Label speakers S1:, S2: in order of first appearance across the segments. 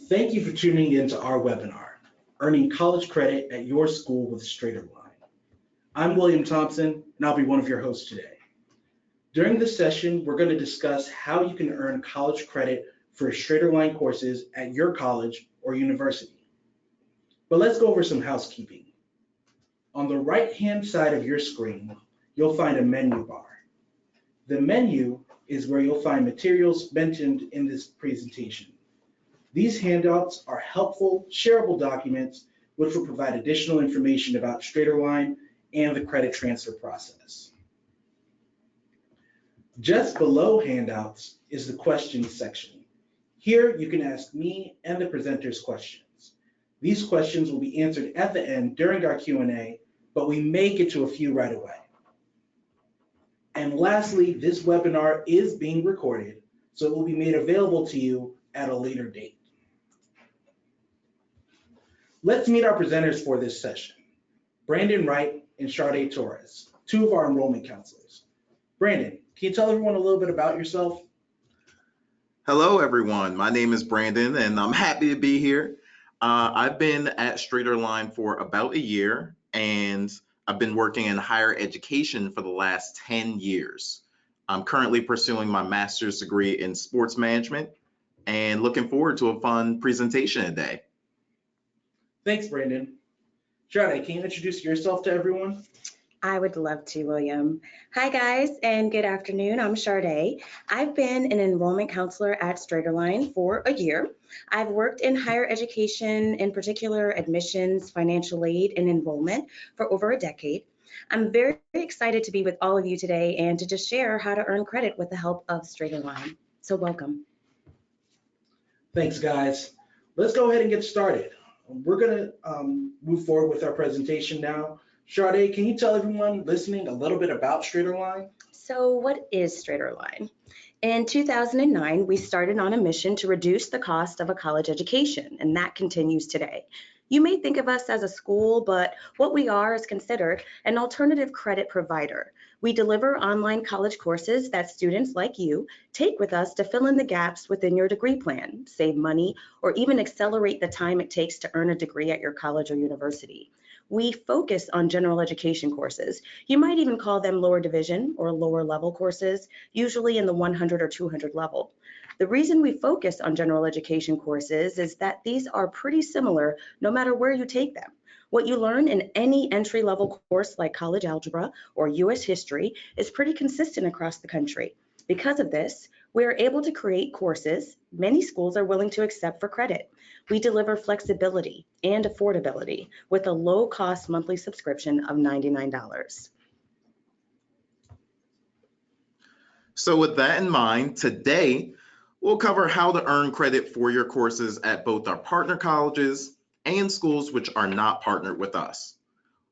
S1: Thank you for tuning in to our webinar, Earning College Credit at Your School with StraighterLine. I'm William Thompson, and I'll be one of your hosts today. During this session, we're going to discuss how you can earn college credit for StraighterLine courses at your college or university. But let's go over some housekeeping. On the right-hand side of your screen, you'll find a menu bar. The menu is where you'll find materials mentioned in this presentation. These handouts are helpful, shareable documents which will provide additional information about StraighterLine and the credit transfer process. Just below handouts is the questions section. Here you can ask me and the presenters questions. These questions will be answered at the end during our Q&A, but we may get to a few right away. And lastly, this webinar is being recorded, so it will be made available to you at a later date. Let's meet our presenters for this session, Brandon Wright and Sade Torres, two of our enrollment counselors. Brandon, can you tell everyone a little bit about yourself?
S2: Hello, everyone. My name is Brandon, and I'm happy to be here. I've been at StraighterLine for about a year, and I've been working in higher education for the last 10 years. I'm currently pursuing my master's degree in sports management and looking forward to a fun presentation today.
S1: Thanks, Brandon. Sade, can you introduce yourself to everyone?
S3: I would love to, William. Hi, guys, and good afternoon. I'm Sade. I've been an enrollment counselor at StraighterLine for a year. I've worked in higher education, in particular admissions, financial aid, and enrollment for over a decade. I'm very excited to be with all of you today and to just share how to earn credit with the help of StraighterLine. So welcome.
S1: Thanks, guys. Let's go ahead and get started. We're going to move forward with our presentation now. Sade, can you tell everyone listening a little bit about StraighterLine?
S3: So what is StraighterLine? In 2009, we started on a mission to reduce the cost of a college education, and that continues today. You may think of us as a school, but what we are is considered an alternative credit provider. We deliver online college courses that students like you take with us to fill in the gaps within your degree plan, save money, or even accelerate the time it takes to earn a degree at your college or university. We focus on general education courses. You might even call them lower division or lower level courses, usually in the 100 or 200 level. The reason we focus on general education courses is that these are pretty similar no matter where you take them. What you learn in any entry-level course like college algebra or US history is pretty consistent across the country. Because of this, we are able to create courses many schools are willing to accept for credit. We deliver flexibility and affordability with a low-cost monthly subscription of $99.
S2: So with that in mind, today we'll cover how to earn credit for your courses at both our partner colleges and schools which are not partnered with us.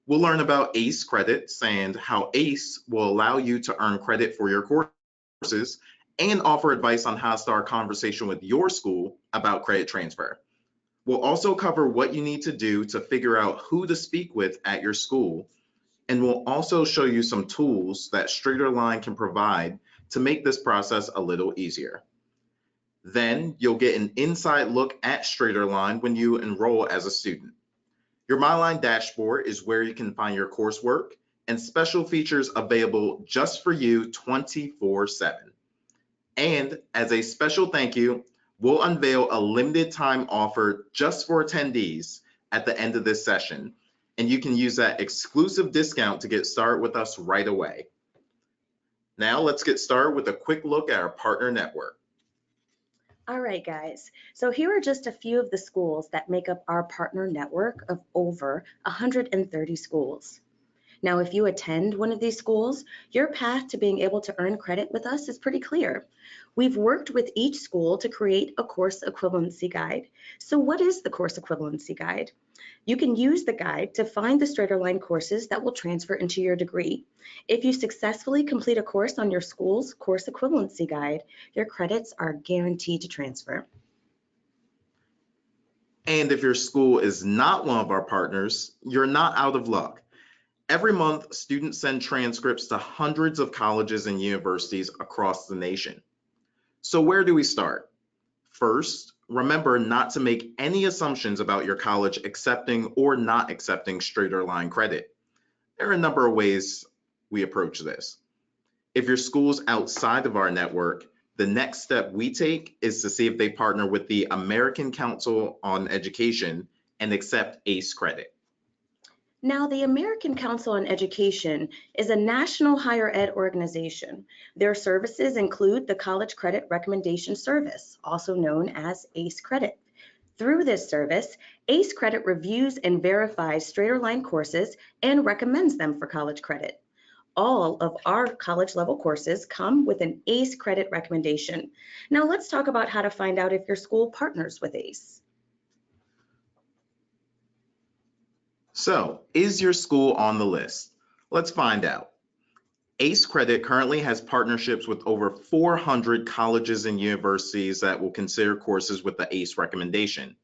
S2: We'll learn about ACE credits and how ACE will allow you to earn credit for your courses and offer advice on how to start a conversation with your school about credit transfer. We'll also cover what you need to do to figure out who to speak with at your school, and we'll also show you some tools that StraighterLine can provide to make this process a little easier. Then you'll get an inside look at StraighterLine when you enroll as a student. Your MyLine dashboard is where you can find your coursework and special features available just for you 24/7. And as a special thank you, we'll unveil a limited time offer just for attendees at the end of this session, and you can use that exclusive discount to get started with us right away. Now let's get started with a quick look at our partner network.
S3: All right, guys. So here are just a few of the schools that make up our partner network of over 130 schools. Now, if you attend one of these schools, your path to being able to earn credit with us is pretty clear. We've worked with each school to create a course equivalency guide. So what is the course equivalency guide? You can use the guide to find the StraighterLine courses that will transfer into your degree. If you successfully complete a course on your school's course equivalency guide, your credits are guaranteed to transfer.
S2: And if your school is not one of our partners, you're not out of luck. Every month, students send transcripts to hundreds of colleges and universities across the nation. So where do we start? First, Remember not to make any assumptions about your college accepting or not accepting StraighterLine credit. There are a number of ways we approach this. If your school's outside of our network, the next step we take is to see if they partner with the American Council on Education and accept ACE credit.
S3: Now, the American Council on Education is a national higher ed organization. Their services include the College Credit Recommendation Service, also known as ACE Credit. Through this service, ACE Credit reviews and verifies StraighterLine courses and recommends them for college credit. All of our college level courses come with an ACE credit recommendation. Now let's talk about how to find out if your school partners with ACE.
S2: So, is your school on the list? Let's find out. ACE Credit currently has partnerships with over 400 colleges and universities that will consider courses with the ACE recommendation.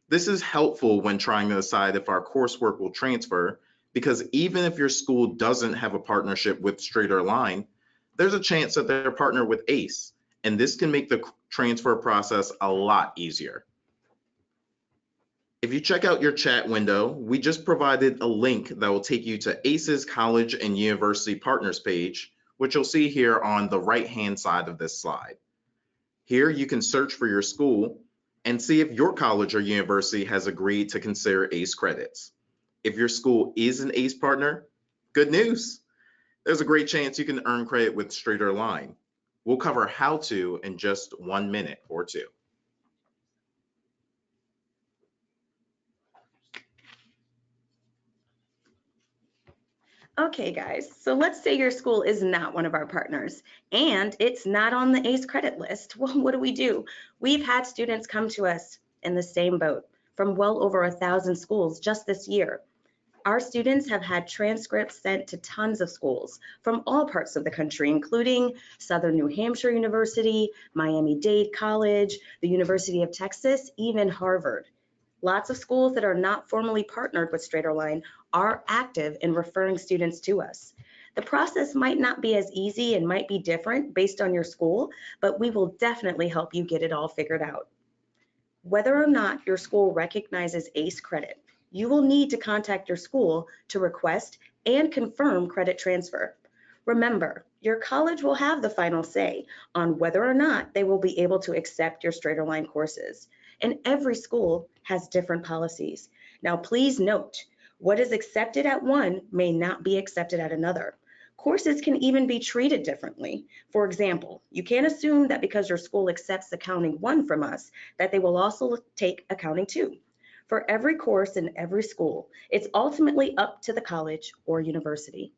S2: This is helpful when trying to decide if our coursework will transfer, because even if your school doesn't have a partnership with StraighterLine, there's a chance that they're partnered with ACE, and this can make the transfer process a lot easier. If you check out your chat window, we just provided a link that will take you to ACE's College and University Partners page, which you'll see here on the right-hand side of this slide. Here you can search for your school and see if your college or university has agreed to consider ACE credits. If your school is an ACE partner, good news. There's a great chance you can earn credit with StraighterLine. We'll cover how to in just 1 minute or two.
S3: Okay, guys, so let's say your school is not one of our partners and it's not on the ACE credit list. Well, what do? We've had students come to us in the same boat from well over 1,000 schools just this year. Our students have had transcripts sent to tons of schools from all parts of the country, including Southern New Hampshire University, Miami-Dade College, the University of Texas, even Harvard. Lots of schools that are not formally partnered with StraighterLine are active in referring students to us. The process might not be as easy and might be different based on your school, but we will definitely help you get it all figured out. Whether or not your school recognizes ACE credit, you will need to contact your school to request and confirm credit transfer. Remember, your college will have the final say on whether or not they will be able to accept your StraighterLine courses. And every school has different policies. Now, please note, what is accepted at one may not be accepted at another. Courses can even be treated differently. For example, you can't assume that because your school accepts Accounting 1 from us, that they will also take Accounting 2. For every course in every school, it's ultimately up to the college or university.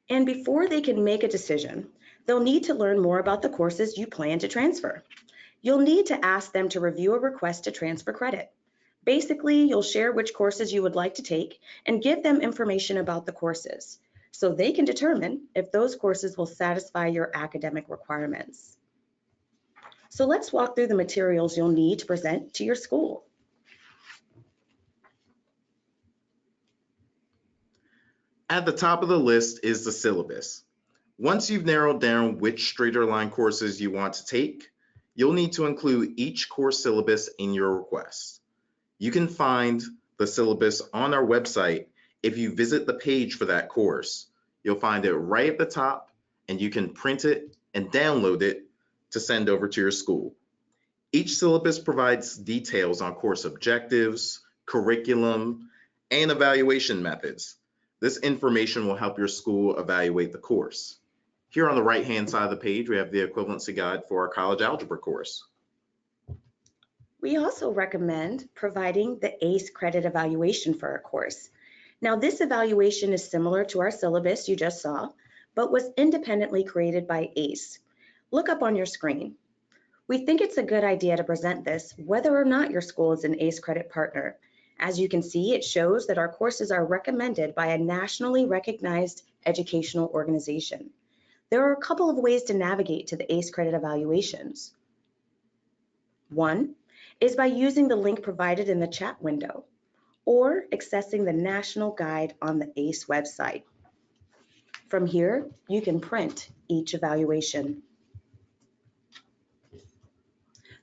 S3: And before they can make a decision, they'll need to learn more about the courses you plan to transfer. You'll need to ask them to review a request to transfer credit. Basically, you'll share which courses you would like to take and give them information about the courses so they can determine if those courses will satisfy your academic requirements. So let's walk through the materials you'll need to present to your school.
S2: At the top of the list is the syllabus. Once you've narrowed down which StraighterLine courses you want to take, you'll need to include each course syllabus in your request. You can find the syllabus on our website if you visit the page for that course. You'll find it right at the top, and you can print it and download it to send over to your school. Each syllabus provides details on course objectives, curriculum, and evaluation methods. This information will help your school evaluate the course. Here on the right-hand side of the page, we have the equivalency guide for our college algebra course.
S3: We also recommend providing the ACE credit evaluation for our course. Now, this evaluation is similar to our syllabus you just saw, but was independently created by ACE. Look up on your screen. We think it's a good idea to present this whether or not your school is an ACE credit partner. As you can see, it shows that our courses are recommended by a nationally recognized educational organization. There are a couple of ways to navigate to the ACE credit evaluations. One is by using the link provided in the chat window or accessing the national guide on the ACE website. From here, you can print each evaluation.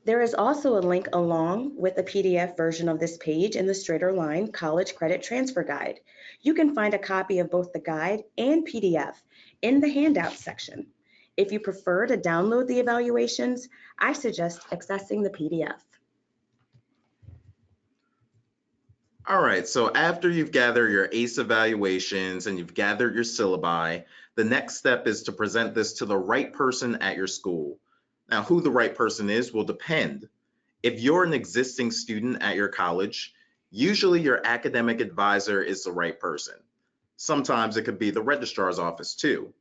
S3: There is also a link along with a PDF version of this page in the StraighterLine College Credit Transfer Guide. You can find a copy of both the guide and PDF in the handout section. If you prefer to download the evaluations, I suggest accessing the PDF.
S2: All right, so after you've gathered your ACE evaluations and you've gathered your syllabi, the next step is to present this to the right person at your school. Now, who the right person is will depend. If you're an existing student at your college, usually your academic advisor is the right person. Sometimes it could be the registrar's office too.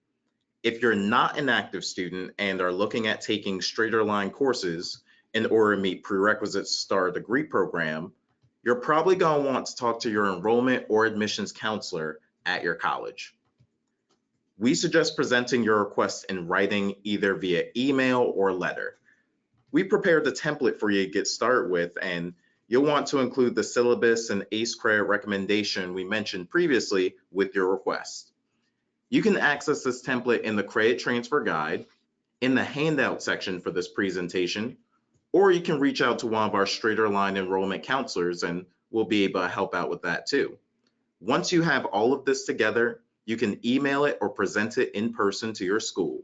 S2: If you're not an active student and are looking at taking StraighterLine courses in order to meet prerequisites to start a degree program, you're probably going to want to talk to your enrollment or admissions counselor at your college. We suggest presenting your request in writing either via email or letter. We prepared the template for you to get started with, and you'll want to include the syllabus and ACE credit recommendation we mentioned previously with your request. You can access this template in the credit transfer guide, in the handout section for this presentation, or you can reach out to one of our StraighterLine enrollment counselors and we'll be able to help out with that too. Once you have all of this together, you can email it or present it in person to your school.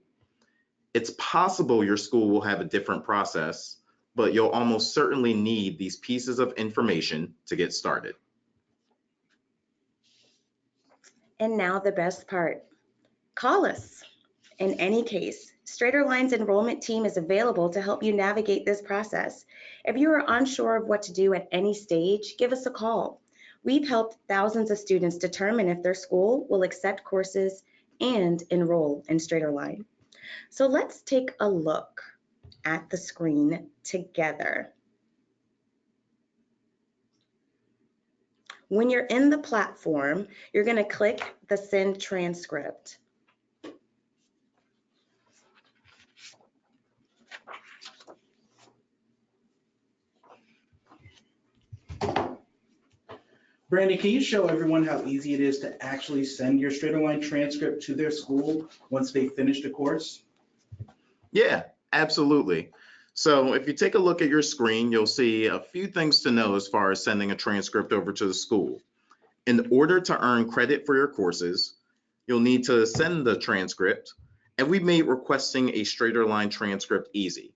S2: It's possible your school will have a different process, but you'll almost certainly need these pieces of information to get started.
S3: And now the best part. Call us. In any case, StraighterLine's enrollment team is available to help you navigate this process. If you are unsure of what to do at any stage, give us a call. We've helped thousands of students determine if their school will accept courses and enroll in StraighterLine. So let's take a look at the screen together. When you're in the platform, you're going to click the Send Transcript.
S1: Brandy, can you show everyone how easy it is to actually send your StraighterLine transcript to their school once they finish the course?
S2: Yeah, absolutely. So if you take a look at your screen, you'll see a few things to know as far as sending a transcript over to the school. In order to earn credit for your courses, you'll need to send the transcript, and we've made requesting a StraighterLine transcript easy.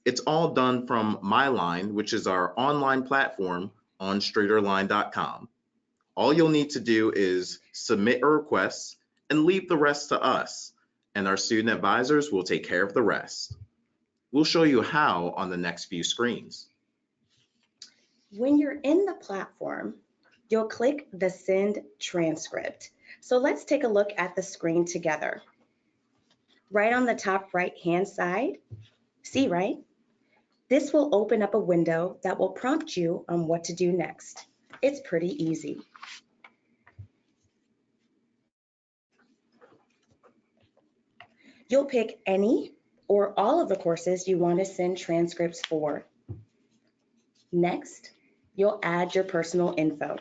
S2: It's all done from MyLine, which is our online platform on StraighterLine.com. All you'll need to do is submit a request and leave the rest to us, and our student advisors will take care of the rest. We'll show you how on the next few screens.
S3: When you're in the platform, you'll click the Send Transcript. So let's take a look at the screen together. Right on the top right-hand side, see, right? This will open up a window that will prompt you on what to do next. It's pretty easy. You'll pick any or all of the courses you want to send transcripts for. Next, you'll add your personal info.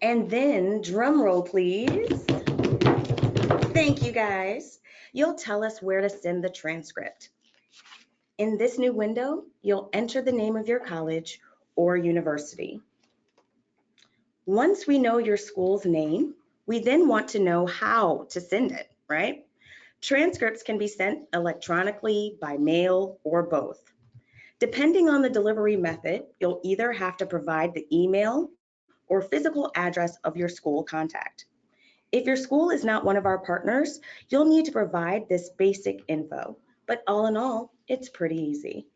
S3: And then, drum roll please. Thank you guys. You'll tell us where to send the transcript. In this new window, you'll enter the name of your college or university. Once we know your school's name, we then want to know how to send it, right? Transcripts can be sent electronically, by mail, or both. Depending on the delivery method, you'll either have to provide the email or physical address of your school contact. If your school is not one of our partners, you'll need to provide this basic info, but all in all, it's pretty easy.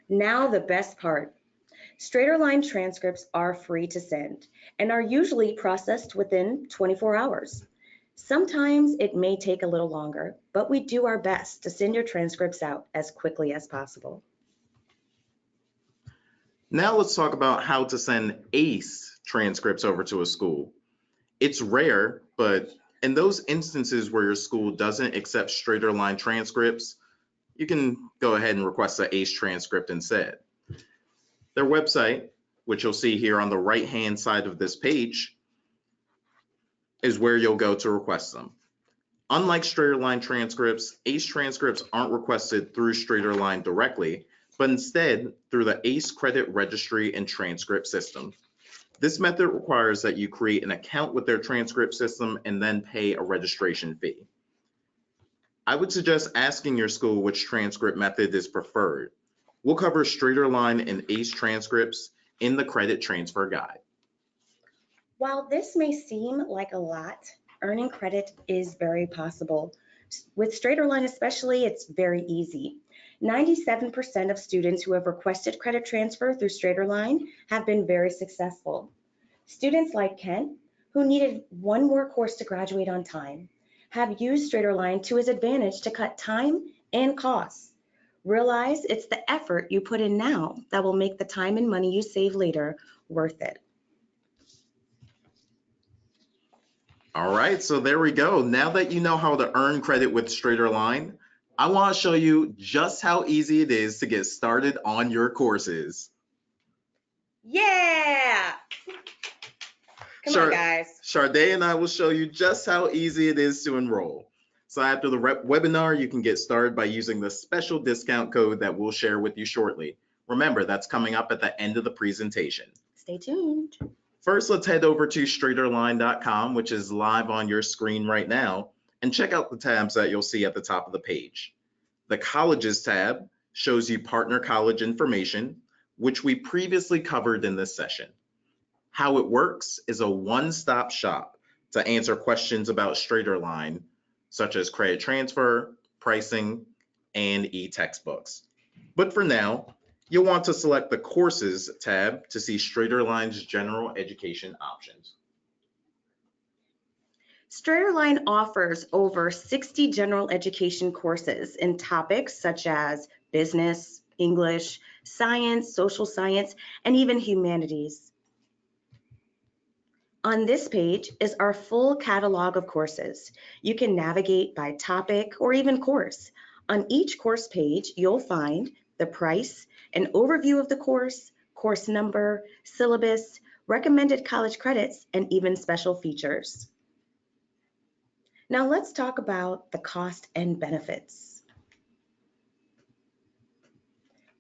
S3: Now the best part. StraighterLine transcripts are free to send and are usually processed within 24 hours. Sometimes it may take a little longer, but we do our best to send your transcripts out as quickly as possible.
S2: Now let's talk about how to send ACE transcripts over to a school. It's rare, but in those instances where your school doesn't accept StraighterLine transcripts, you can go ahead and request an ACE transcript instead. Their website, which you'll see here on the right-hand side of this page, is where you'll go to request them. Unlike StraighterLine transcripts, ACE transcripts aren't requested through StraighterLine directly, but instead through the ACE Credit Registry and Transcript System. This method requires that you create an account with their transcript system and then pay a registration fee. I would suggest asking your school which transcript method is preferred. We'll cover StraighterLine and ACE transcripts in the credit transfer guide.
S3: While this may seem like a lot, earning credit is very possible. With StraighterLine especially, it's very easy. 97% of students who have requested credit transfer through StraighterLine have been very successful. Students like Kent, who needed one more course to graduate on time, have used StraighterLine to his advantage to cut time and costs. Realize it's the effort you put in now that will make the time and money you save later worth it.
S2: All right, so there we go. Now that you know how to earn credit with StraighterLine, I want to show you just how easy it is to get started on your courses.
S3: Yeah! Come on, guys.
S2: Sharday and I will show you just how easy it is to enroll. So after the webinar, you can get started by using the special discount code that we'll share with you shortly. Remember, that's coming up at the end of the presentation.
S3: Stay tuned.
S2: First, let's head over to StraighterLine.com, which is live on your screen right now, and check out the tabs that you'll see at the top of the page. The Colleges tab shows you partner college information, which we previously covered in this session. How it works is a one-stop shop to answer questions about StraighterLine, such as credit transfer, pricing, and e-textbooks. But for now, you'll want to select the Courses tab to see StraighterLine's general education options.
S3: StraighterLine offers over 60 general education courses in topics such as business, English, science, social science, and even humanities. On this page is our full catalog of courses. You can navigate by topic or even course. On each course page, you'll find the price, an overview of the course number, syllabus, recommended college credits, and even special features. Now let's talk about the cost and benefits.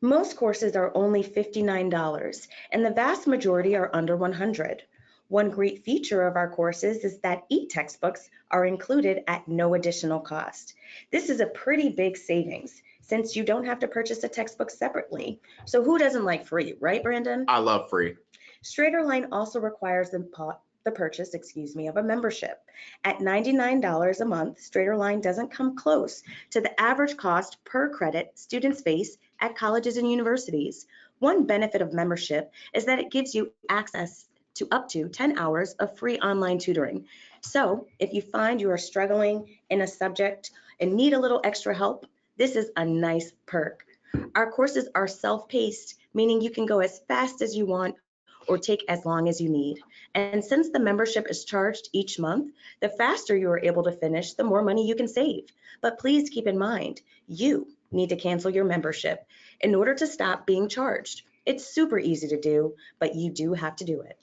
S3: Most courses are only $59, and the vast majority are under $100. One great feature of our courses is that e-textbooks are included at no additional cost. This is a pretty big savings since you don't have to purchase a textbook separately. So who doesn't like free, right, Brandon?
S2: I love free.
S3: StraighterLine also requires the purchase of a membership. At $99 a month, StraighterLine doesn't come close to the average cost per credit students face at colleges and universities. One benefit of membership is that it gives you access to up to 10 hours of free online tutoring. So if you find you are struggling in a subject and need a little extra help, this is a nice perk. Our courses are self-paced, meaning you can go as fast as you want or take as long as you need. And since the membership is charged each month, the faster you are able to finish, the more money you can save. But please keep in mind, you need to cancel your membership in order to stop being charged. It's super easy to do, but you do have to do it.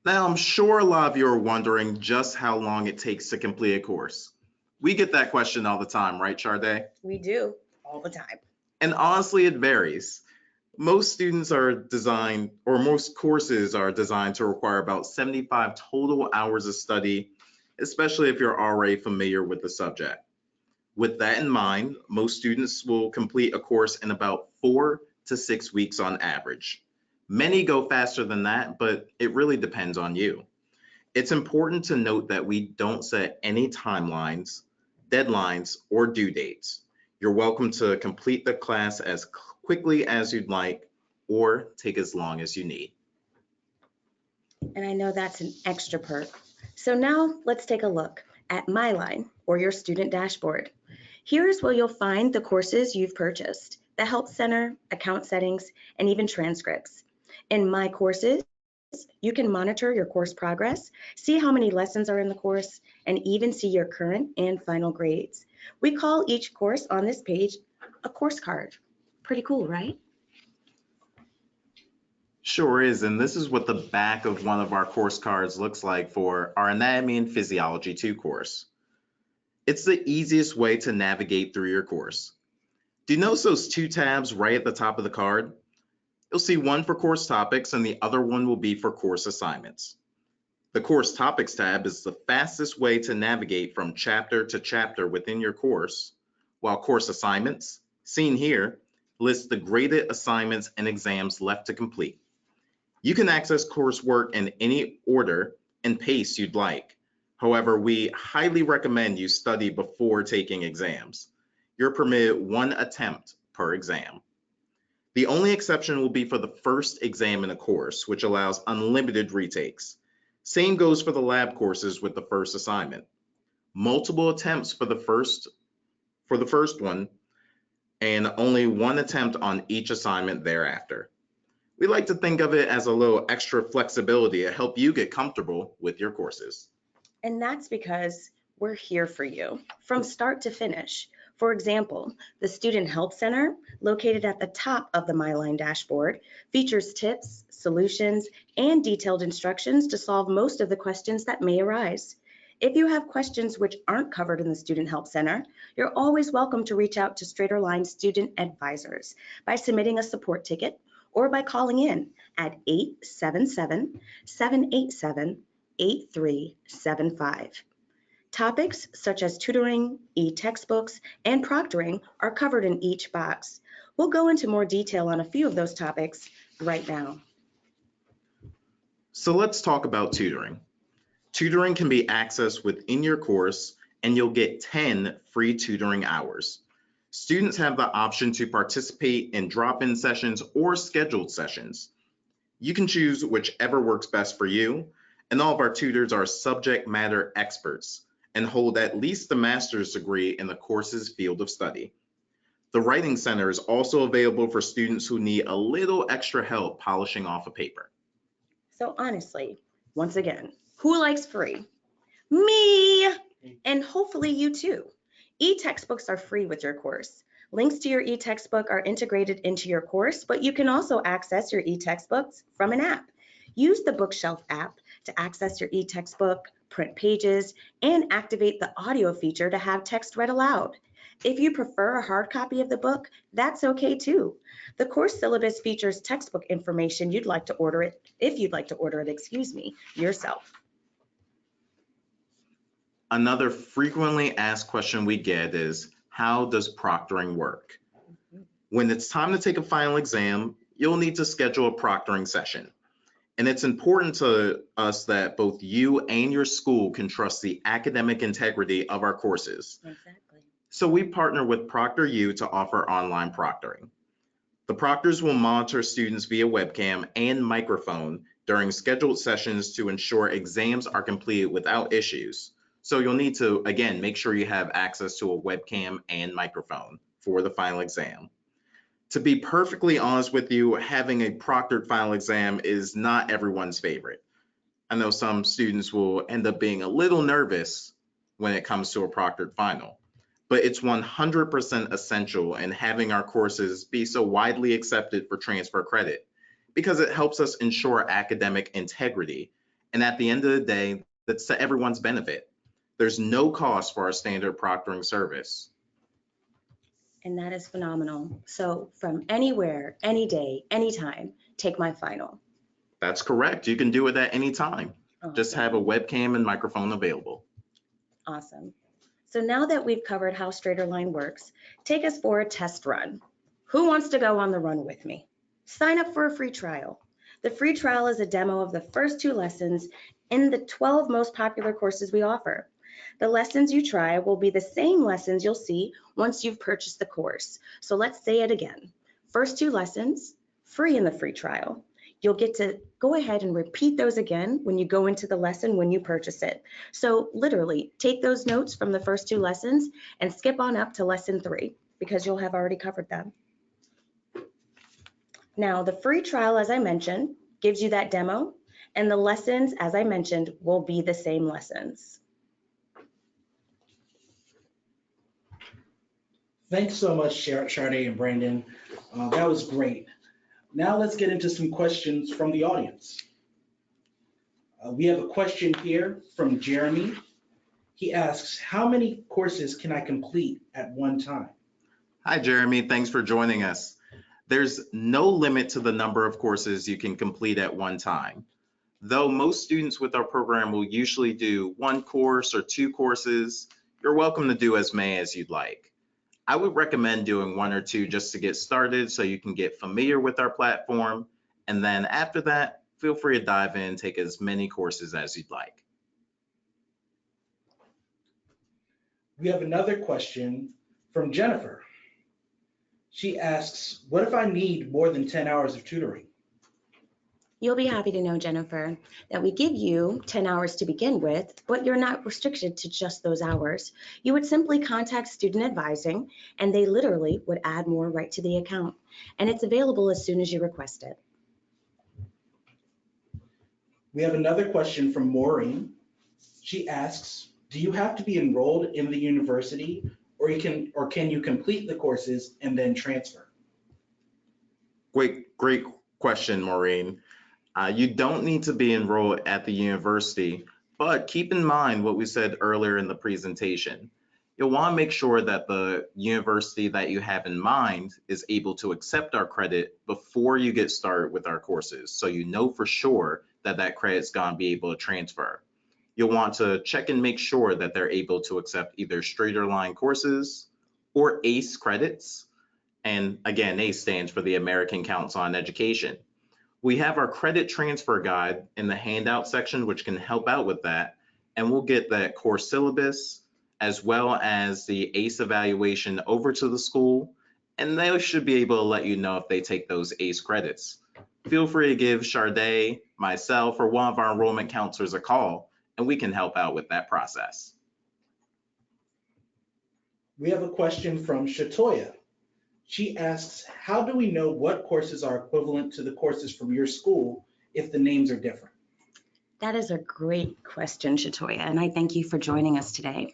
S2: Now, I'm sure a lot of you are wondering just how long it takes to complete a course. We get that question all the time, right, Sharday?
S3: We do, all the time.
S2: And honestly, it varies. Most courses are designed to require about 75 total hours of study, especially if you're already familiar with the subject. With that in mind, most students will complete a course in about 4 to 6 weeks on average. Many go faster than that, but it really depends on you. It's important to note that we don't set any timelines, deadlines, or due dates. You're welcome to complete the class as quickly as you'd like or take as long as you need.
S3: And I know that's an extra perk. So now let's take a look at MyLine, or your student dashboard. Here's where you'll find the courses you've purchased, the Help Center, account settings, and even transcripts. In My Courses, you can monitor your course progress, see how many lessons are in the course, and even see your current and final grades. We call each course on this page a course card. Pretty cool, right?
S2: Sure is, and this is what the back of one of our course cards looks like for our Anatomy and Physiology 2 course. It's the easiest way to navigate through your course. Do you notice those two tabs right at the top of the card? You'll see one for course topics and the other one will be for course assignments. The course topics tab is the fastest way to navigate from chapter to chapter within your course, while course assignments, seen here, lists the graded assignments and exams left to complete. You can access coursework in any order and pace you'd like. However, we highly recommend you study before taking exams. You're permitted one attempt per exam. The only exception will be for the first exam in a course, which allows unlimited retakes. Same goes for the lab courses with the first assignment. Multiple attempts for the first one, and only one attempt on each assignment thereafter. We like to think of it as a little extra flexibility to help you get comfortable with your courses.
S3: And that's because we're here for you from start to finish. For example, the Student Help Center, located at the top of the MyLine dashboard, features tips, solutions, and detailed instructions to solve most of the questions that may arise. If you have questions which aren't covered in the Student Help Center, you're always welcome to reach out to StraighterLine student advisors by submitting a support ticket or by calling in at 877-787-8375. Topics such as tutoring, e-textbooks, and proctoring are covered in each box. We'll go into more detail on a few of those topics right now.
S2: So let's talk about tutoring. Tutoring can be accessed within your course and you'll get 10 free tutoring hours. Students have the option to participate in drop-in sessions or scheduled sessions. You can choose whichever works best for you, and all of our tutors are subject matter experts and hold at least a master's degree in the course's field of study. The Writing Center is also available for students who need a little extra help polishing off a paper.
S3: So honestly, once again, who likes free? Me! And hopefully you too. E-textbooks are free with your course. Links to your e-textbook are integrated into your course, but you can also access your e-textbooks from an app. Use the Bookshelf app to access your e-textbook, print pages, and activate the audio feature to have text read aloud. If you prefer a hard copy of the book, that's okay too. The course syllabus features textbook information if you'd like to order it, yourself.
S2: Another frequently asked question we get is, how does proctoring work? When it's time to take a final exam, you'll need to schedule a proctoring session. And it's important to us that both you and your school can trust the academic integrity of our courses.
S3: Exactly.
S2: So we partner with ProctorU to offer online proctoring. The proctors will monitor students via webcam and microphone during scheduled sessions to ensure exams are completed without issues. So you'll need to, again, make sure you have access to a webcam and microphone for the final exam. To be perfectly honest with you, having a proctored final exam is not everyone's favorite. I know some students will end up being a little nervous when it comes to a proctored final, but it's 100% essential in having our courses be so widely accepted for transfer credit because it helps us ensure academic integrity. And at the end of the day, that's to everyone's benefit. There's no cost for our standard proctoring service.
S3: And that is phenomenal. So from anywhere, any day, anytime, take my final.
S2: That's correct. You can do it at any time. Just have a webcam and microphone available.
S3: Awesome. So now that we've covered how StraighterLine works, take us for a test run. Who wants to go on the run with me? Sign up for a free trial. The free trial is a demo of the first 2 lessons in the 12 most popular courses we offer. The lessons you try will be the same lessons you'll see once you've purchased the course. So let's say it again. First 2 lessons, free in the free trial. You'll get to go ahead and repeat those again when you go into the lesson when you purchase it. So literally take those notes from the first 2 lessons and skip on up to lesson 3 because you'll have already covered them. Now the free trial, as I mentioned, gives you that demo, and the lessons, as I mentioned, will be the same lessons.
S1: Thanks so much, Sade and Brandon. That was great. Now let's get into some questions from the audience. We have a question here from Jeremy. He asks, how many courses can I complete at one time?
S2: Hi, Jeremy. Thanks for joining us. There's no limit to the number of courses you can complete at one time. Though most students with our program will usually do one course or two courses, you're welcome to do as many as you'd like. I would recommend doing one or two just to get started so you can get familiar with our platform. And then after that, feel free to dive in and take as many courses as you'd like.
S1: We have another question from Jennifer. She asks, what if I need more than 10 hours of tutoring?
S3: You'll be happy to know, Jennifer, that we give you 10 hours to begin with, but you're not restricted to just those hours. You would simply contact student advising, and they literally would add more right to the account. And it's available as soon as you request it.
S1: We have another question from Maureen. She asks, do you have to be enrolled in the university, or can you complete the courses and then transfer?
S2: Great question, Maureen. You don't need to be enrolled at the university, but keep in mind what we said earlier in the presentation. You'll want to make sure that the university that you have in mind is able to accept our credit before you get started with our courses, so you know for sure that that credit's going to be able to transfer. You'll want to check and make sure that they're able to accept either StraighterLine courses or ACE credits. And again, ACE stands for the American Council on Education. We have our credit transfer guide in the handout section, which can help out with that. And we'll get that course syllabus as well as the ACE evaluation over to the school. And they should be able to let you know if they take those ACE credits. Feel free to give Sade, myself, or one of our enrollment counselors a call, and we can help out with that process.
S1: We have a question from Shatoya. She asks, how do we know what courses are equivalent to the courses from your school if the names are different?
S3: That is a great question, Shatoya, and I thank you for joining us today.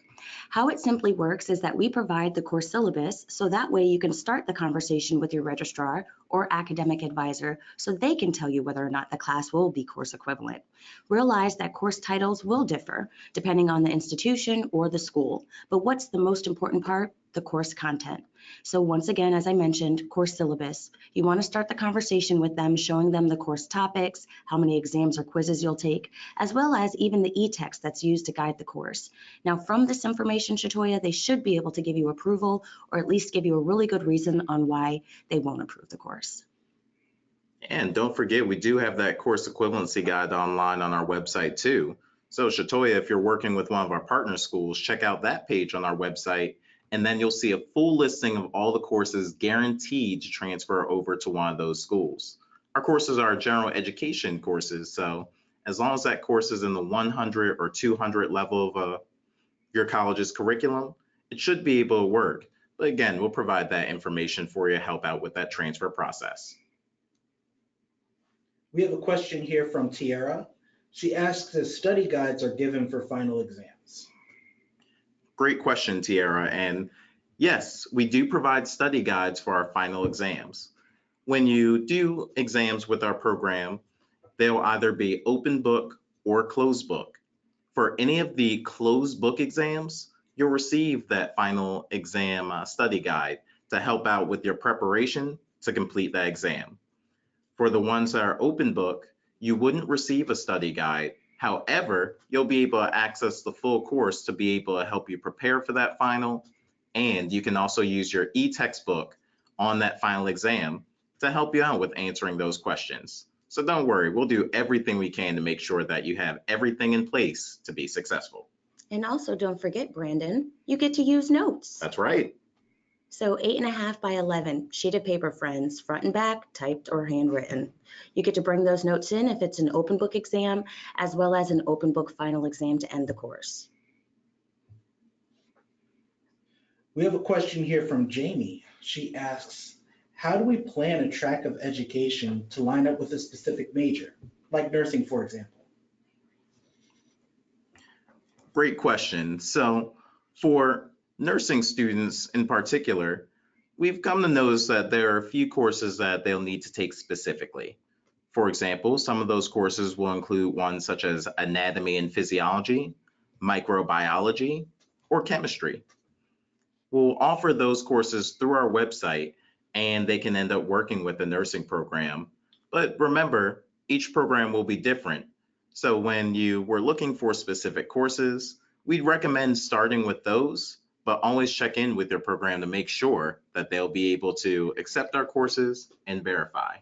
S3: How it simply works is that we provide the course syllabus, so that way you can start the conversation with your registrar or academic advisor so they can tell you whether or not the class will be course equivalent. Realize that course titles will differ depending on the institution or the school, but what's the most important part? The course content. So once again, as I mentioned, course syllabus. You want to start the conversation with them, showing them the course topics, how many exams or quizzes you'll take, as well as even the e-text that's used to guide the course. Now, from this information, Shatoya, they should be able to give you approval or at least give you a really good reason on why they won't approve the course.
S2: And don't forget, we do have that course equivalency guide online on our website too. So Shatoya, if you're working with one of our partner schools, check out that page on our website, and then you'll see a full listing of all the courses guaranteed to transfer over to one of those schools. Our courses are general education courses, so as long as that course is in the 100 or 200 level of your college's curriculum, it should be able to work. But again, we'll provide that information for you to help out with that transfer process.
S1: We have a question here from Tiara. She asks if study guides are given for final exams.
S2: Great question, Tiara. And yes, we do provide study guides for our final exams. When you do exams with our program, they'll either be open book or closed book. For any of the closed book exams, you'll receive that final exam study guide to help out with your preparation to complete that exam. For the ones that are open book, you wouldn't receive a study guide. However, you'll be able to access the full course to be able to help you prepare for that final, and you can also use your e-textbook on that final exam to help you out with answering those questions. So don't worry, we'll do everything we can to make sure that you have everything in place to be successful.
S3: And also don't forget, Brandon, you get to use notes.
S2: That's right.
S3: So 8.5 by 11 sheet of paper, friends, front and back, typed or handwritten. You get to bring those notes in if it's an open book exam, as well as an open book final exam to end the course.
S1: We have a question here from Jamie. She asks, how do we plan a track of education to line up with a specific major, like nursing, for example?
S2: Great question. So for nursing students in particular, we've come to notice that there are a few courses that they'll need to take specifically. For example, some of those courses will include ones such as anatomy and physiology, microbiology, or chemistry. We'll offer those courses through our website, and they can end up working with the nursing program. But remember, each program will be different. So when you were looking for specific courses, we'd recommend starting with those, but always check in with your program to make sure that they'll be able to accept our courses and verify.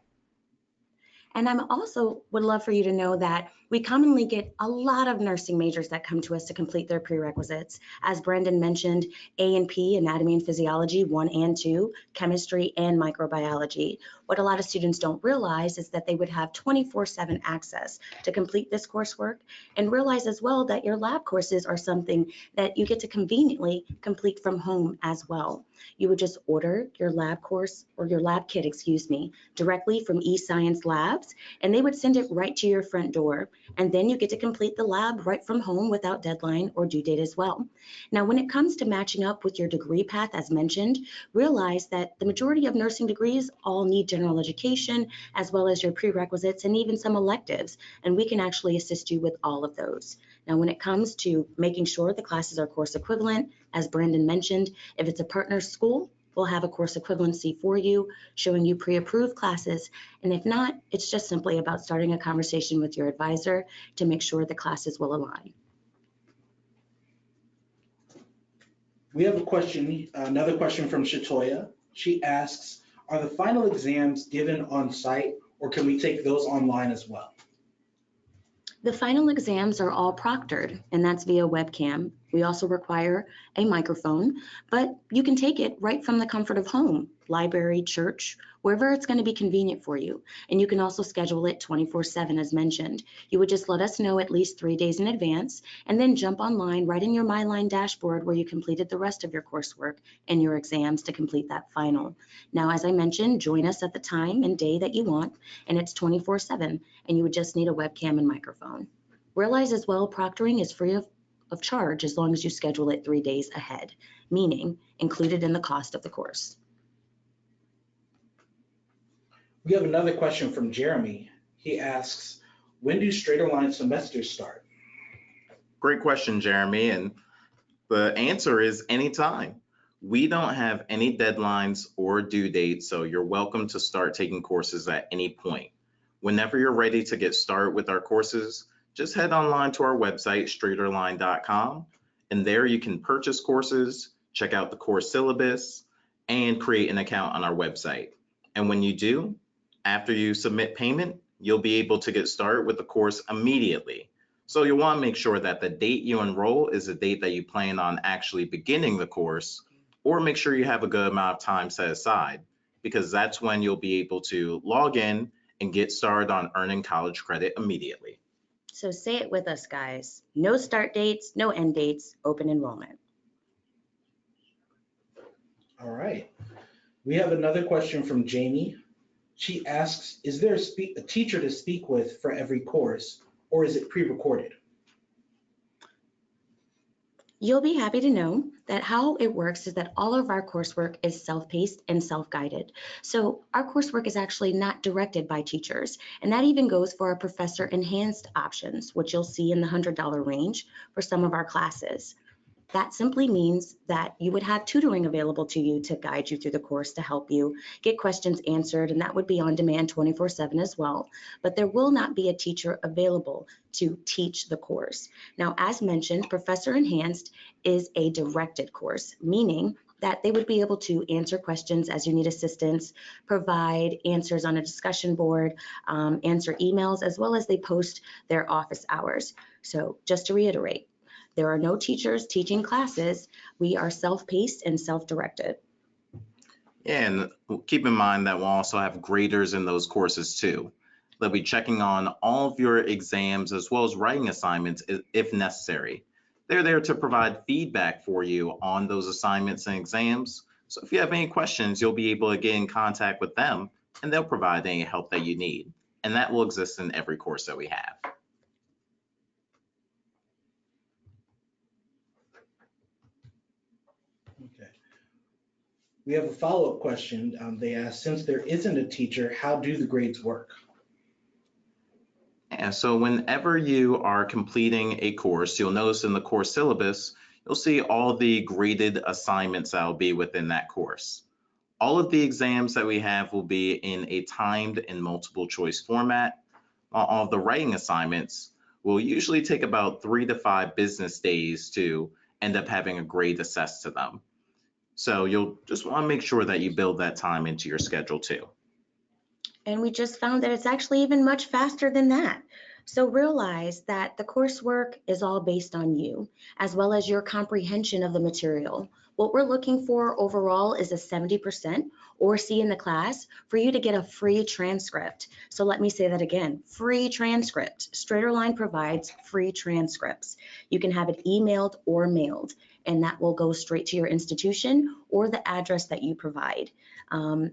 S3: And I'm also would love for you to know that we commonly get a lot of nursing majors that come to us to complete their prerequisites. As Brendan mentioned, A&P, Anatomy and Physiology 1 and 2, Chemistry and Microbiology. What a lot of students don't realize is that they would have 24/7 access to complete this coursework, and realize as well that your lab courses are something that you get to conveniently complete from home as well. You would just order your lab course, or your lab kit, excuse me, directly from eScience Labs, and they would send it right to your front door. And then you get to complete the lab right from home without deadline or due date as well. Now, when it comes to matching up with your degree path, as mentioned, realize that the majority of nursing degrees all need general education, as well as your prerequisites and even some electives, and we can actually assist you with all of those. Now, when it comes to making sure the classes are course equivalent, as Brandon mentioned, if it's a partner school, we'll have a course equivalency for you, showing you pre-approved classes. And if not, it's just simply about starting a conversation with your advisor to make sure the classes will align.
S1: We have a question, another question from Shatoya. She asks, are the final exams given on site, or can we take those online as well?
S3: The final exams are all proctored, and that's via webcam. We also require a microphone, but you can take it right from the comfort of home, library, church, wherever it's going to be convenient for you. And you can also schedule it 24/7 as mentioned. You would just let us know at least 3 days in advance, and then jump online right in your MyLine dashboard where you completed the rest of your coursework and your exams to complete that final. Now, as I mentioned, join us at the time and day that you want, and it's 24/7, and you would just need a webcam and microphone. Realize as well, proctoring is free of charge as long as you schedule it 3 days ahead, meaning included in the cost of the course.
S1: We have another question from Jeremy. He asks, when do StraighterLine semesters start?
S2: Great question, Jeremy, and the answer is anytime. We don't have any deadlines or due dates, so you're welcome to start taking courses at any point. Whenever you're ready to get started with our courses, just head online to our website, StraighterLine.com, and there you can purchase courses, check out the course syllabus, and create an account on our website. And when you do, after you submit payment, you'll be able to get started with the course immediately. So you'll want to make sure that the date you enroll is the date that you plan on actually beginning the course, or make sure you have a good amount of time set aside, because that's when you'll be able to log in and get started on earning college credit immediately.
S3: So say it with us, guys. No start dates, no end dates, open enrollment.
S1: All right. We have another question from Jamie. She asks, is there a teacher to speak with for every course, or is it pre-recorded?
S3: You'll be happy to know that how it works is that all of our coursework is self-paced and self-guided. So our coursework is actually not directed by teachers, and that even goes for our professor enhanced options, which you'll see in the $100 range for some of our classes. That simply means that you would have tutoring available to you to guide you through the course, to help you get questions answered, and that would be on demand 24/7 as well. But there will not be a teacher available to teach the course. Now, as mentioned, Professor Enhanced is a directed course, meaning that they would be able to answer questions as you need assistance, provide answers on a discussion board, answer emails, as well as they post their office hours. So just to reiterate, there are no teachers teaching classes. We are self-paced and self-directed.
S2: And keep in mind that we'll also have graders in those courses too. They'll be checking on all of your exams as well as writing assignments if necessary. They're there to provide feedback for you on those assignments and exams. So if you have any questions, you'll be able to get in contact with them, and they'll provide any help that you need. And that will exist in every course that we have.
S1: Okay. We have a follow-up question. They ask, since there isn't a teacher, how do the grades work?
S2: Yeah, so whenever you are completing a course, you'll notice in the course syllabus, you'll see all the graded assignments that will be within that course. All of the exams that we have will be in a timed and multiple choice format, while all of the writing assignments will usually take about 3 to 5 business days to end up having a grade assessed to them. So you'll just want to make sure that you build that time into your schedule too.
S3: And we just found that it's actually even much faster than that. So realize that the coursework is all based on you, as well as your comprehension of the material. What we're looking for overall is a 70% or C in the class for you to get a free transcript. So let me say that again, free transcript. StraighterLine provides free transcripts. You can have it emailed or mailed, and that will go straight to your institution or the address that you provide.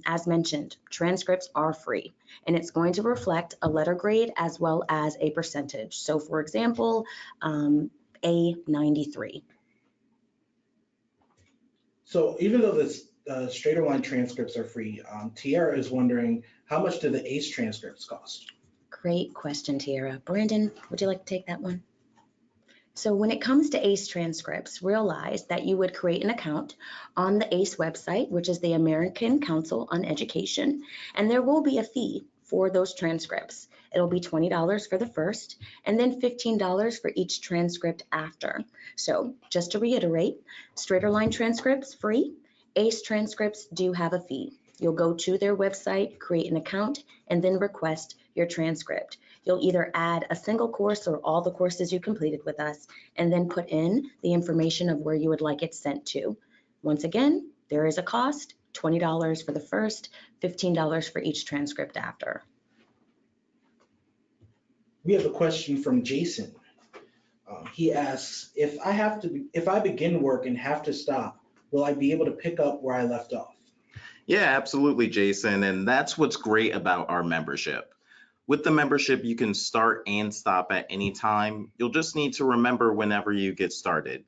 S3: As mentioned, transcripts are free, and it's going to reflect a letter grade as well as a percentage. So for example, a 93.
S1: So even though the StraighterLine transcripts are free, Tiara is wondering, how much do the ACE transcripts cost?
S3: Great question, Tiara. Brandon, would you like to take that one? So when it comes to ACE transcripts, realize that you would create an account on the ACE website, which is the American Council on Education, and there will be a fee for those transcripts. It'll be $20 for the first, and then $15 for each transcript after. So just to reiterate, StraighterLine transcripts free, ACE transcripts do have a fee. You'll go to their website, create an account, and then request your transcript. You'll either add a single course or all the courses you completed with us, and then put in the information of where you would like it sent to. Once again, there is a cost, $20 for the first, $15 for each transcript after.
S1: We have a question from Jason. He asks, if I begin work and have to stop, will I be able to pick up where I left off?
S2: Yeah, absolutely, Jason. And that's what's great about our membership. With the membership, you can start and stop at any time. You'll just need to remember whenever you get started.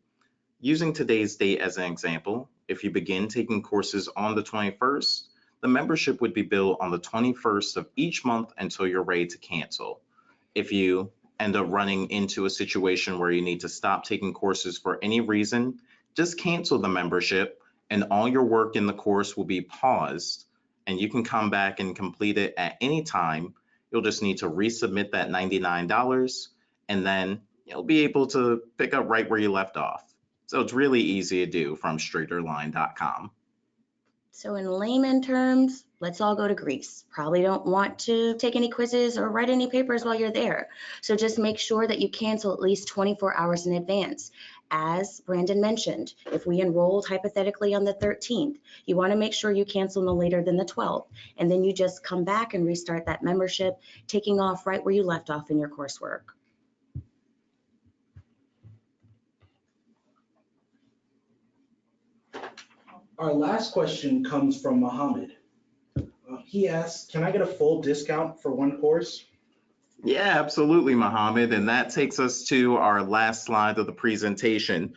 S2: Using today's date as an example, if you begin taking courses on the 21st, the membership would be billed on the 21st of each month until you're ready to cancel. If you end up running into a situation where you need to stop taking courses for any reason, just cancel the membership and all your work in the course will be paused, and you can come back and complete it at any time. You'll just need to resubmit that $99, and then you'll be able to pick up right where you left off. So it's really easy to do from StraighterLine.com.
S3: So in layman terms, let's all go to Greece. Probably don't want to take any quizzes or write any papers while you're there. So just make sure that you cancel at least 24 hours in advance. As Brandon mentioned, if we enrolled hypothetically on the 13th, you want to make sure you cancel no later than the 12th. And then you just come back and restart that membership, taking off right where you left off in your coursework.
S1: Our last question comes from Mohammed. He asks, can I get a full discount for one course?
S2: Yeah, absolutely, Mohammed. And that takes us to our last slide of the presentation.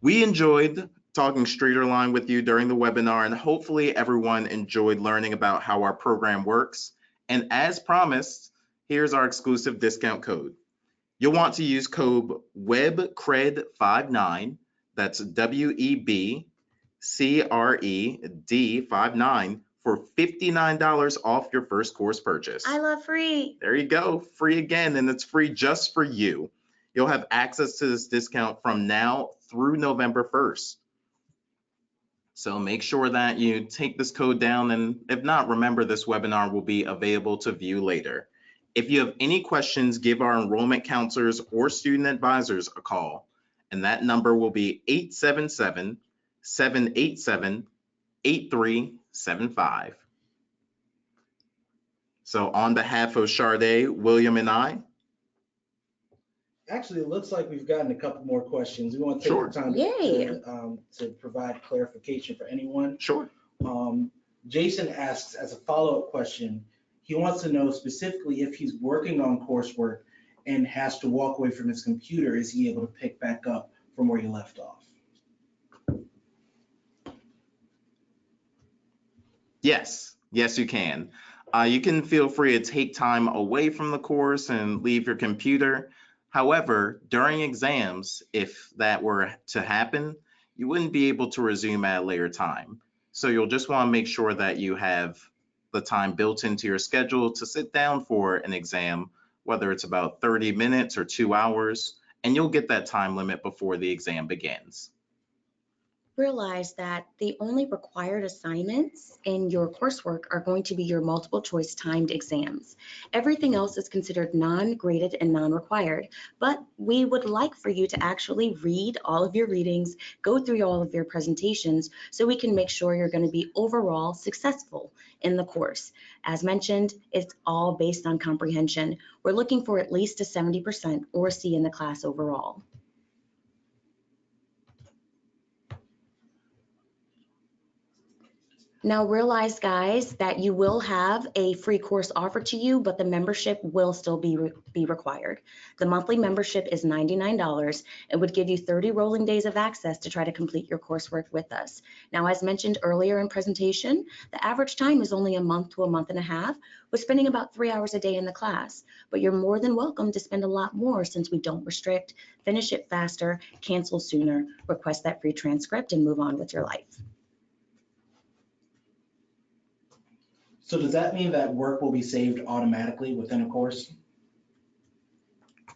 S2: We enjoyed talking StraighterLine with you during the webinar, and hopefully everyone enjoyed learning about how our program works. And as promised, here's our exclusive discount code. You'll want to use code WEBCRED59, that's WEBCRED59, for $59 off your first course purchase.
S3: I love free.
S2: There you go, free again, and it's free just for you. You'll have access to this discount from now through November 1st. So make sure that you take this code down, and if not, remember this webinar will be available to view later. If you have any questions, give our enrollment counselors or student advisors a call, and that number will be 877-787-8375. So on behalf of Sade, William, and I.
S1: Actually, it looks like we've gotten a couple more questions. We want to take the time to provide clarification for anyone.
S2: Sure.
S1: Jason asks, as a follow-up question, he wants to know specifically if he's working on coursework and has to walk away from his computer, is he able to pick back up from where he left off?
S2: Yes, yes, you can. You can feel free to take time away from the course and leave your computer. However, during exams, if that were to happen, you wouldn't be able to resume at a later time. So you'll just want to make sure that you have the time built into your schedule to sit down for an exam, whether it's about 30 minutes or 2 hours, and you'll get that time limit before the exam begins.
S3: Realize that the only required assignments in your coursework are going to be your multiple choice timed exams. Everything else is considered non-graded and non-required, but we would like for you to actually read all of your readings, go through all of your presentations, so we can make sure you're going to be overall successful in the course. As mentioned, it's all based on comprehension. We're looking for at least a 70% or C in the class overall. Now realize, guys, that you will have a free course offered to you, but the membership will still be required. The monthly membership is $99 and would give you 30 rolling days of access to try to complete your coursework with us. Now, as mentioned earlier in presentation, the average time is only a month to a month and a half, with spending about 3 hours a day in the class. But you're more than welcome to spend a lot more since we don't restrict. Finish it faster, cancel sooner, request that free transcript, and move on with your life.
S1: So does that mean that work will be saved automatically within a course?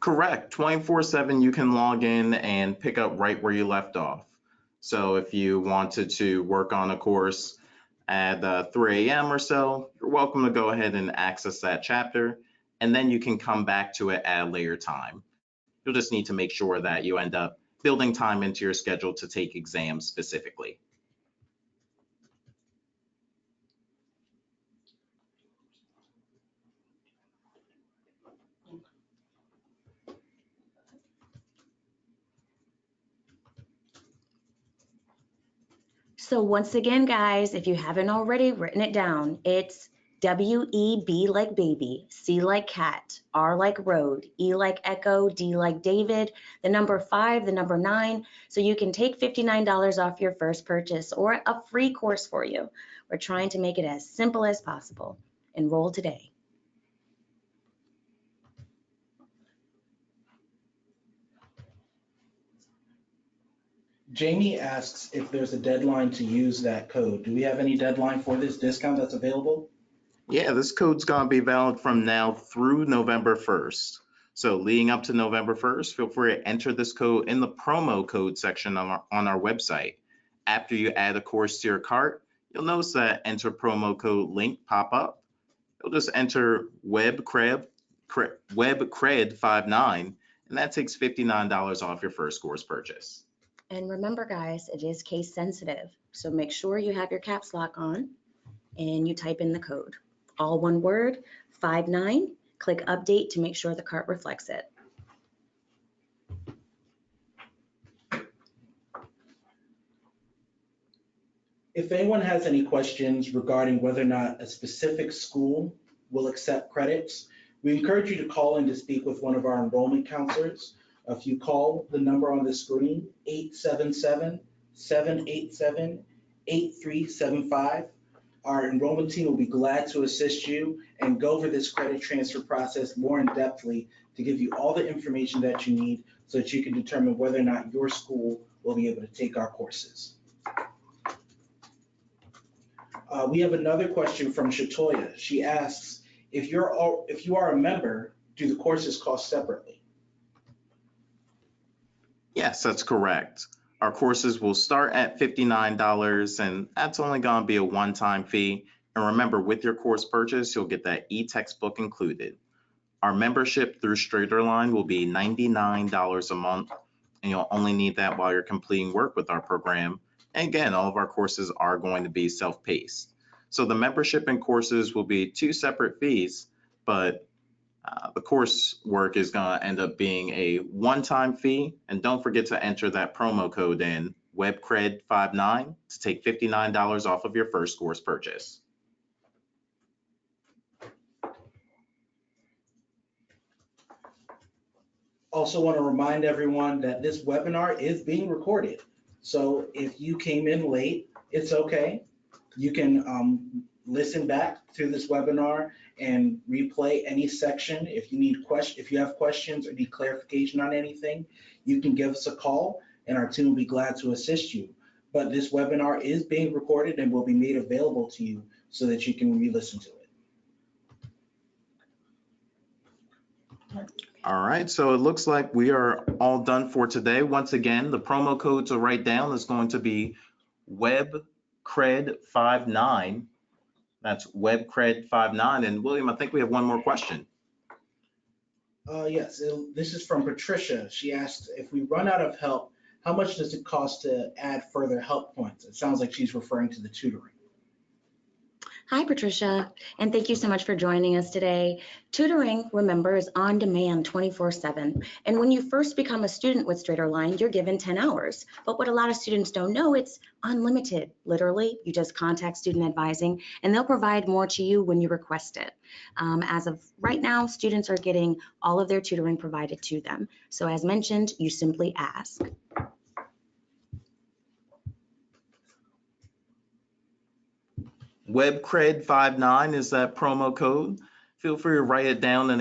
S2: Correct. 24/7, you can log in and pick up right where you left off. So if you wanted to work on a course at 3 a.m. or so, you're welcome to go ahead and access that chapter, and then you can come back to it at a later time. You'll just need to make sure that you end up building time into your schedule to take exams specifically.
S3: So once again, guys, if you haven't already written it down, it's WEB like baby, C like cat, R like road, E like echo, D like David, the number 5, the number 9, so you can take $59 off your first purchase or a free course for you. We're trying to make it as simple as possible. Enroll today.
S1: Jamie asks if there's a deadline to use that code. Do we have any deadline for this discount that's available?
S2: Yeah, this code's gonna be valid from now through November 1st. So leading up to November 1st, feel free to enter this code in the promo code section on our website. After you add a course to your cart, you'll notice that enter promo code link pop up. You'll just enter WebCred59, and that takes $59 off your first course purchase.
S3: And remember, guys, it is case sensitive. So make sure you have your caps lock on and you type in the code. All one word, 59. Click update to make sure the cart reflects it.
S1: If anyone has any questions regarding whether or not a specific school will accept credits, we encourage you to call in to speak with one of our enrollment counselors. If you call the number on the screen, 877-787-8375, our enrollment team will be glad to assist you and go over this credit transfer process more in depthly to give you all the information that you need so that you can determine whether or not your school will be able to take our courses. We have another question from Shatoya. She asks, if you are a member, do the courses cost separately?
S2: Yes, that's correct. Our courses will start at $59, and that's only going to be a one-time fee. And remember, with your course purchase, you'll get that e-textbook included. Our membership through StraighterLine will be $99 a month, and you'll only need that while you're completing work with our program. And again, all of our courses are going to be self-paced. So the membership and courses will be 2 separate fees, but the coursework is going to end up being a one-time fee. And don't forget to enter that promo code in, WebCred59, to take $59 off of your first course purchase.
S1: Also want to remind everyone that this webinar is being recorded. So if you came in late, it's okay. You can listen back to this webinar and replay any section. If you have questions or need clarification on anything, you can give us a call and our team will be glad to assist you. But this webinar is being recorded and will be made available to you so that you can re-listen to it.
S2: All right, so it looks like we are all done for today. Once again, the promo code to write down is going to be WebCred59. That's WebCred59. And William, I think we have one more question.
S1: Yes, this is from Patricia. She asked, if we run out of help, how much does it cost to add further help points? It sounds like she's referring to the tutoring.
S3: Hi, Patricia, and thank you so much for joining us today. Tutoring, remember, is on demand 24/7. And when you first become a student with StraighterLine, you're given 10 hours. But what a lot of students don't know, it's unlimited. Literally, you just contact student advising and they'll provide more to you when you request it. As of right now, students are getting all of their tutoring provided to them. So as mentioned, you simply ask.
S2: WebCred59 is that promo code. Feel free to write it down and